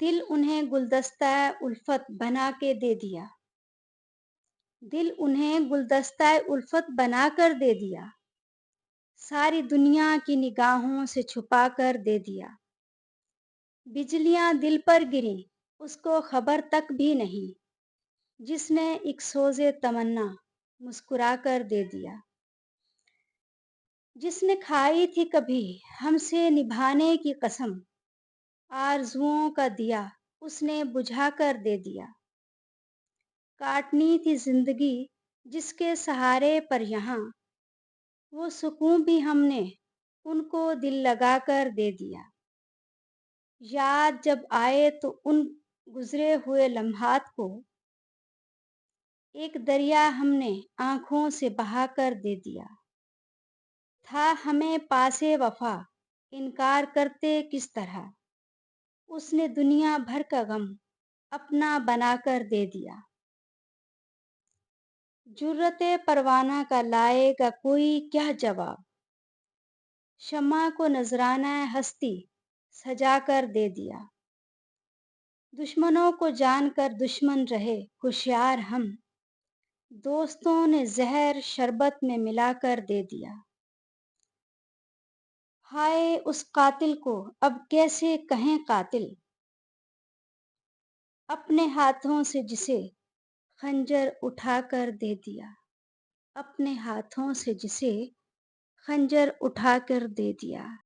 دل انہیں گلدستہ الفت بنا کے دے دیا، دل انہیں گلدستہ الفت بنا کر دے دیا، ساری دنیا کی نگاہوں سے چھپا کر دے دیا۔ بجلیاں دل پر گریں اس کو خبر تک بھی نہیں، جس نے ایک سوز تمنا مسکرا کر دے دیا۔ جس نے کھائی تھی کبھی ہم سے نبھانے کی قسم، آرزوؤں کا دیا اس نے بجھا کر دے دیا۔ کاٹنی تھی زندگی جس کے سہارے پر یہاں، وہ سکون بھی ہم نے ان کو دل لگا کر دے دیا۔ یاد جب آئے تو ان گزرے ہوئے لمحات کو، ایک دریا ہم نے آنکھوں سے بہا کر دے دیا۔ تھا ہمیں پاس وفا انکار کرتے کس طرح، اس نے دنیا بھر کا غم اپنا بنا کر دے دیا۔ جرأت پروانہ کا لائے گا کوئی کیا جواب، شمع کو نذرانہ ہستی سجا کر دے دیا۔ دشمنوں کو جان کر دشمن رہے ہوشیار ہم، دوستوں نے زہر شربت میں ملا کر دے دیا۔ ہائے اس قاتل کو اب کیسے کہیں قاتل، اپنے ہاتھوں سے جسے خنجر اٹھا کر دے دیا، اپنے ہاتھوں سے جسے خنجر اٹھا کر دے دیا۔